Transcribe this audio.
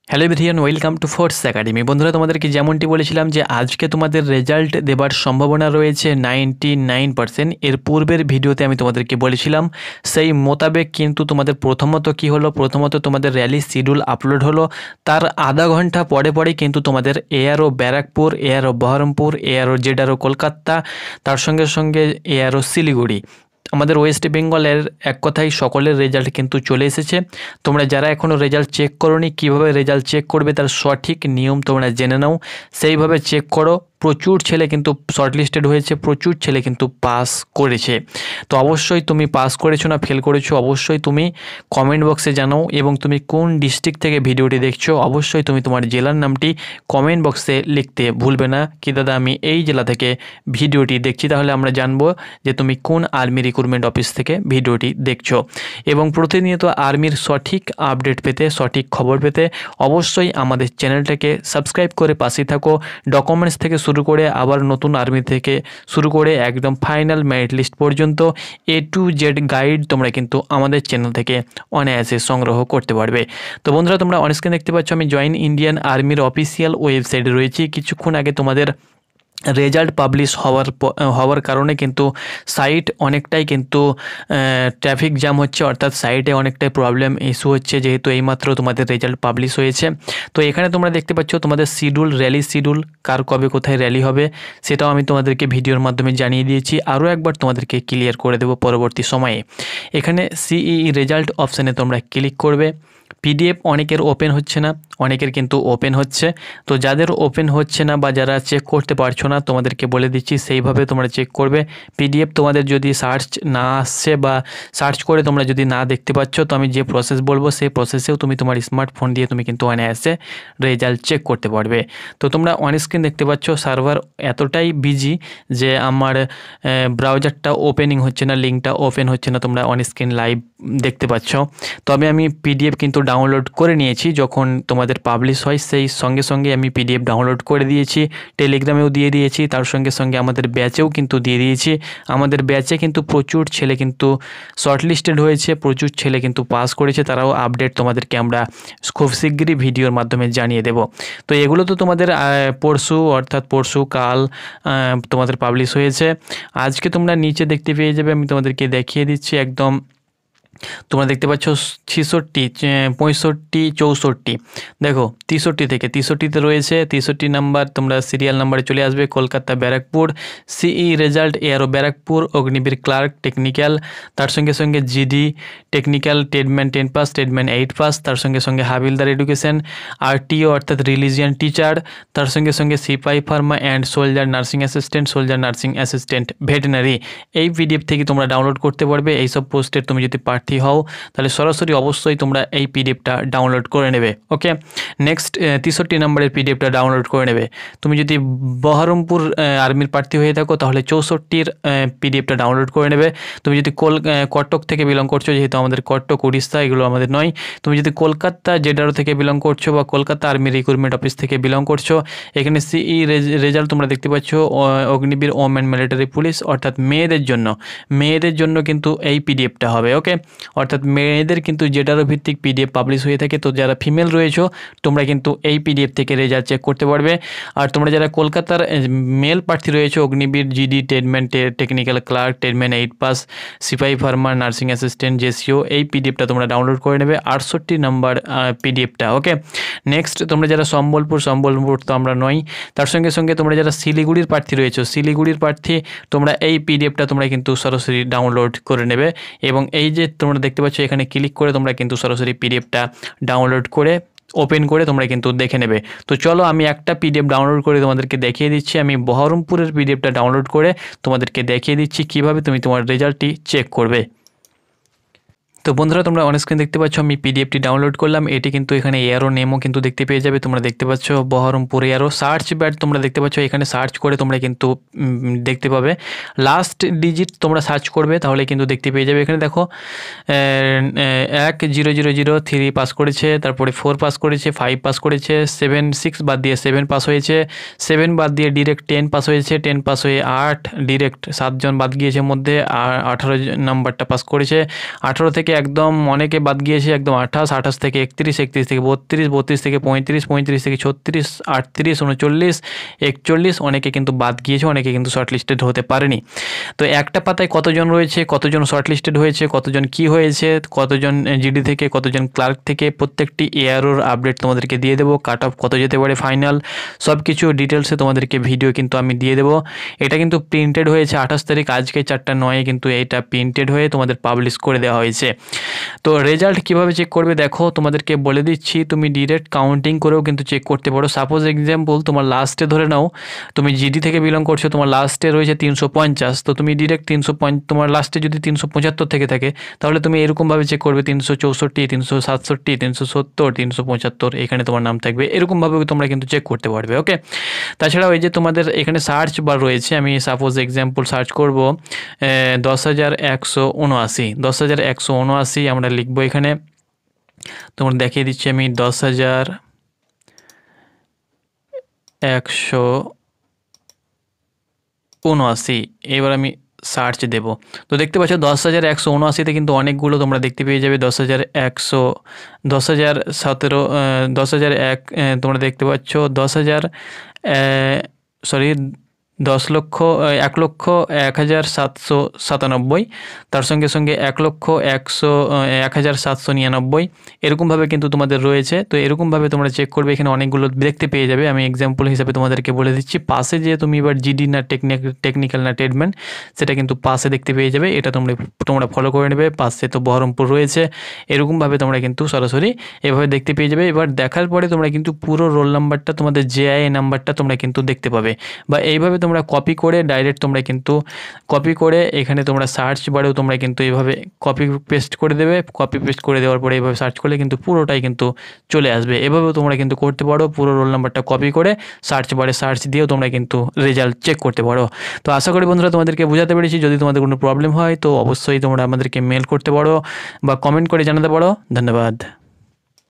Hello everyone, welcome to force academy. বন্ধুরা, তোমাদেরকে যেমনটি বলেছিলাম যে আজকে তোমাদের রেজাল্ট দেবার সম্ভাবনা রয়েছে 99%। এর পূর্বের ভিডিওতে আমি তোমাদেরকে বলেছিলাম সেই মোতাবেক কিন্তু তোমাদের প্রথমত তোমাদের র্যালি শিডিউল আপলোড হলো। তার আধা ঘন্টা পরে কিন্তু তোমাদের ARO Barrackpore, ARO Berhampore, ARO ZRO Kolkata, তার সঙ্গে এআরও শিলিগুড়ি, আমাদের ওয়েস্ট বেঙ্গলের এক কথায় সকলের রেজাল্ট কিন্তু চলে এসেছে। তোমরা যারা এখনও রেজাল্ট চেক করোনি, কীভাবে রেজাল্ট চেক করবে তার সঠিক নিয়ম তোমরা জেনে নাও, সেইভাবে চেক করো। প্রচুর ছেলে কিন্তু শর্টলিস্টেড হয়েছে, প্রচুর ছেলে কিন্তু পাস করেছে। তো অবশ্যই তুমি পাস করেছো না ফেল করেছো অবশ্যই তুমি কমেন্ট বক্সে জানাও, এবং তুমি কোন ডিস্ট্রিক্ট থেকে ভিডিওটি দেখছো অবশ্যই তুমি তোমার জেলার নামটি কমেন্ট বক্সে লিখতে ভুলবে না কি দাদা আমি এই জেলা থেকে ভিডিওটি দেখছি। তাহলে আমরা জানবো যে তুমি কোন আর্মি রিক্রুটমেন্ট অফিস থেকে ভিডিওটি দেখছো। এবং প্রতিনিয়ত আর্মির সঠিক আপডেট পেতে, সঠিক খবর পেতে অবশ্যই আমাদের চ্যানেলটাকে সাবস্ক্রাইব করে পাশে থাকো। ডকুমেন্টস থেকে শুরু করে আবার নতুন আর্মি থেকে শুরু করে একদম ফাইনাল মেরিট লিস্ট পর্যন্ত A to Z গাইড তোমরা কিন্তু আমাদের চ্যানেল থেকে অনায়াসে সংগ্রহ করতে পারবে। তো বন্ধুরা, তোমরা অনস্ক্রিন দেখতে পাচ্ছ আমি জয়েন ইন্ডিয়ান আর্মির অফিসিয়াল ওয়েবসাইটে রয়েছি। কিছুক্ষণ আগে তোমাদের রেজাল্ট পাবলিশ হওয়ার কারণে কিন্তু সাইট অনেকটাই কিন্তু ট্রাফিক জ্যাম হচ্ছে, অর্থাৎ সাইটে অনেকটাই প্রবলেম ইস্যু হচ্ছে, যেহেতু এইমাত্র তোমাদের রেজাল্ট পাবলিশ হয়েছে। তো এখানে তোমরা দেখতে পাচ্ছ তোমাদের শিডিউল, র্যালি শিডিউল, কার কবে কোথায় র্যালি হবে সেটাও আমি তোমাদেরকে ভিডিওর মাধ্যমে জানিয়ে দিয়েছি। আরও একবার তোমাদেরকে ক্লিয়ার করে দেবো পরবর্তী সময়ে। এখানে সিইই রেজাল্ট অপশানে তোমরা ক্লিক করবে। পিডিএফ অনেকের ওপেন হচ্ছে না, অনেকের কিন্তু ওপেন হচ্ছে। তো যাদের ওপেন হচ্ছে না বা যারা চেক করতে পারছো না, তোমাদেরকে বলে দিচ্ছি সেইভাবে তোমরা চেক করবে। পিডিএফ তোমাদের যদি সার্চ না আসছে বা সার্চ করে তোমরা যদি না দেখতে পাচ্ছ, তো আমি যে প্রসেস বলবো সেই প্রসেসেও তুমি তোমার স্মার্টফোন দিয়ে তুমি কিন্তু অনায়াসে রেজাল্ট চেক করতে পারবে। তো তোমরা অনস্ক্রিন দেখতে পাচ্ছ সার্ভার এতটাই বিজি যে আমার ব্রাউজারটা ওপেনিং হচ্ছে না, লিঙ্কটা ওপেন হচ্ছে না, তোমরা অনস্ক্রিন লাইভ দেখতে পাচ্ছ। তবে আমি পিডিএফ কিন্তু ডাউনলোড করে নিয়েছি, যখন তোমাদের পাবলিশ হয় সেই সঙ্গে আমি পিডিএফ ডাউনলোড করে দিয়েছি, টেলিগ্রামেও দিয়ে দিয়েছি, তার সঙ্গে আমাদের ব্যাচেও কিন্তু দিয়ে দিয়েছি। আমাদের ব্যাচে কিন্তু প্রচুর ছেলে কিন্তু শর্টলিস্টেড হয়েছে, প্রচুর ছেলে কিন্তু পাস করেছে, তারাও আপডেট তোমাদেরকে আমরা খুব শীঘ্রই ভিডিওর মাধ্যমে জানিয়ে দেব। তো এগুলো তো তোমাদের পরশু কাল তোমাদের পাবলিশ হয়েছে। আজকে তোমরা নিচে দেখতে পেয়ে যাবে, আমি তোমাদেরকে দেখিয়ে দিচ্ছি একদম। তোমরা দেখতে পাচ্ছ 66, 65, 64, দেখো 63তে রয়েছে 63 নাম্বার। তোমরা সিরিয়াল নাম্বারে চলে আসবে। Kolkata Barrackpore CE result ARO Barrackpore, Agniveer clerk technical, তার সঙ্গে GD technical, tradesman 10 pass, tradesman 8 pass, তার সঙ্গে হাবিলদার এডুকেশন, আরটিও অর্থাৎ রিলিজিয়ান টিচার, তার সঙ্গে sipahi pharma and soldier nursing assistant veterinary. এই পিডিএফ থেকে তোমরা ডাউনলোড করতে পারবে। এইসব পোস্টের তুমি যদি প্রার্থী হও তাহলে সরাসরি অবশ্যই তোমরা এই পিডিএফটা ডাউনলোড করে নেবে। ওকে, নেক্সট 63 নম্বরের পিডিএফটা ডাউনলোড করে নেবে। তুমি যদি বহরমপুর আর্মির প্রার্থী হয়ে থাকো তাহলে 64-র পিডিএফটা ডাউনলোড করে নেবে। তুমি যদি কটক থেকে বিলং করছো, যেহেতু আমাদের কটক উড়িষ্যা এগুলো আমাদের নয়, তুমি যদি কলকাতা জেডআরও থেকে বিলং করছো বা কলকাতা আর্মি রিক্রুটমেন্ট অফিস থেকে বিলং করছো, এখানে সিই রেজাল্ট তোমরা দেখতে পাচ্ছ অগ্নিবীর ওমেন মিলিটারি পুলিশ, অর্থাৎ মেয়েদের জন্য কিন্তু এই পিডিএফটা হবে। ওকে, অর্থাৎ মেয়েদের কিন্তু জেডআরও ভিত্তিক পিডিএফ পাবলিশ হয়ে থাকে। তো যারা ফিমেল রয়েছো তোমরা কিন্তু এই পিডিএফ থেকে রেজাল্ট চেক করতে পারবে। আর তোমরা যারা কলকাতার মেল প্রার্থী রয়েছো, Agniveer GD, tradesman technical clerk, tradesman 8 pass, সিপাহি ফার্মার, নার্সিং অ্যাসিস্ট্যান্ট, জেসিও, এই পিডিএফটা তোমরা ডাউনলোড করে নেবে 68 নাম্বার পিডিএফটা। ওকে, নেক্সট তোমরা যারা সম্বলপুর তো আমরা নই, তার সঙ্গে তোমরা যারা শিলিগুড়ির প্রার্থী রয়েছো, শিলিগুড়ির প্রার্থী তোমরা এই পিডিএফটা তোমরা কিন্তু সরাসরি ডাউনলোড করে নেবে। এবং এই যে তোমরা দেখতে পাচ্ছ এখানে ক্লিক করে তোমরা কিন্তু সরাসরি পিডিএফটা ডাউনলোড করে ওপেন করে তোমরা কিন্তু দেখে নেবে। তো চলো আমি একটা পিডিএফ ডাউনলোড করে তোমাদেরকে দেখিয়ে দিচ্ছি। আমি বহরমপুরের পিডিএফটা ডাউনলোড করে তোমাদেরকে দেখিয়ে দিচ্ছি কিভাবে তুমি তোমার রেজাল্টটি চেক করবে। তো বন্ধুরা, তোমরা অনস্ক্রিন দেখতে পাচ্ছ আমি পিডিএফটি ডাউনলোড করলাম। এটি কিন্তু এখানে এআরও নেমও কিন্তু দেখতে পেয়ে যাবে। তোমরা দেখতে পাচ্ছ বহরমপুর এআরও সার্চ ব্যাট, তোমরা দেখতে পাচ্ছ এখানে সার্চ করে তোমরা কিন্তু দেখতে পাবে। লাস্ট ডিজিট তোমরা সার্চ করবে তাহলে কিন্তু দেখতে পেয়ে যাবে। এখানে দেখো 100003 পাস করেছে, তারপরে 4 পাস করেছে, 5 পাস করেছে, 6 বাদ দিয়ে 7 পাস হয়েছে, 7 বাদ দিয়ে ডিরেক্ট 10 পাস হয়েছে, 10 পাস হয়ে 8, ডিরেক্ট 7 জন বাদ গিয়েছে মধ্যে, আর 18 নাম্বারটা পাস করেছে। 18 থেকে একদম অনেকে বাদ গিয়েছে একদম 28 থেকে 31 থেকে 32 থেকে 35 থেকে 36 38 39 41, অনেকে কিন্তু বাদ গিয়েছে, অনেকে কিন্তু শর্টলিস্টেড হতে পারেনি। তো একটা পাতায় কতজন রয়েছে, কতজন শর্টলিস্টেড হয়েছে, কতজন কি হয়েছে, কতজন জিডি থেকে, কতজন ক্লার্ক থেকে, প্রত্যেকটি এআরওর আপডেট তোমাদেরকে দিয়ে দেবো। কাট অফ কত যেতে পারে ফাইনাল, সব কিছু ডিটেলসে তোমাদেরকে ভিডিও কিন্তু আমি দিয়ে দেবো। এটা কিন্তু প্রিন্টেড হয়েছে 28 তারিখ, আজকে 4টা 9 কিন্তু এটা প্রিন্টেড হয়ে তোমাদের পাবলিশ করে দেওয়া হয়েছে। তো রেজাল্ট কিভাবে চেক করবে দেখো, তোমাদেরকে বলে দিচ্ছি। তুমি ডিরেক্ট কাউন্টিং করেও কিন্তু চেক করতে পারো। সাপোজ এক্সাম্পল তোমার লাস্টে ধরে নাও তুমি জিডি থেকে বিলং করছো, তোমার লাস্টে রয়েছে 350, তো তুমি ডিরেক্ট 350, তোমার লাস্টে যদি 375 থেকে থাকে তাহলে তুমি এরকমভাবে চেক করবে 364, 367, 370, 375, এখানে তোমার নাম থাকবে। এরকমভাবে তোমরা কিন্তু চেক করতে পারবে। ওকে, তাছাড়াও এই যে তোমাদের এখানে সার্চ বার রয়েছে, আমি সাপোজ এক্সাম্পল সার্চ করব 10,179, 10,179 আমরা লিখবো এখানে। তোমরা দেখিয়ে দিচ্ছি আমি 10,179, এবার আমি সার্চ দেব। তো দেখতে পাচ্ছ 10,179-তে কিন্তু অনেকগুলো তোমরা দেখতে পেয়ে যাবে। 10,100, 10,017, 10,001, তোমরা দেখতে পাচ্ছ 10,000, সরি 1,01,797, তার সঙ্গে সঙ্গে 1,01,799, এরকমভাবে কিন্তু তোমাদের রয়েছে। তো এরকমভাবে তোমরা চেক করবে, এখানে অনেকগুলো দেখতে পেয়ে যাবে। আমি এক্সাম্পল হিসাবে তোমাদেরকে বলে দিচ্ছি, পাশে যে তুমি এবার জিডি না টেকনিক্যাল না ট্রেডম্যান সেটা কিন্তু পাশে দেখতে পেয়ে যাবে। এটা তোমরা ফলো করে নেবে। পাশে তো বহরমপুর রয়েছে, এরকমভাবে তোমরা কিন্তু সরাসরি এভাবে দেখতে পেয়ে যাবে। এবার দেখার পরে তোমরা কিন্তু পুরো রোল নাম্বারটা, তোমাদের জেআইএ নাম্বারটা তোমরা কিন্তু দেখতে পাবে। বা এইভাবে তোমরা কপি করে ডাইরেক্ট তোমরা কিন্তু কপি করে এখানে তোমরা সার্চ বারেও তোমরা কিন্তু এইভাবে কপি পেস্ট করে দেবে। কপি পেস্ট করে দেওয়ার পরে এইভাবে সার্চ করলে কিন্তু পুরোটাই কিন্তু চলে আসবে। এভাবেও তোমরা কিন্তু করতে পারো, পুরো রোল নাম্বারটা কপি করে সার্চ বারে সার্চ দিয়েও তোমরা কিন্তু রেজাল্ট চেক করতে পারো। তো আশা করি বন্ধুরা তোমাদেরকে বোঝাতে পেরেছি। যদি তোমাদের কোনো প্রবলেম হয় তো অবশ্যই তোমরা আমাদেরকে মেল করতে পারো বা কমেন্ট করে জানাতে পারো। ধন্যবাদ।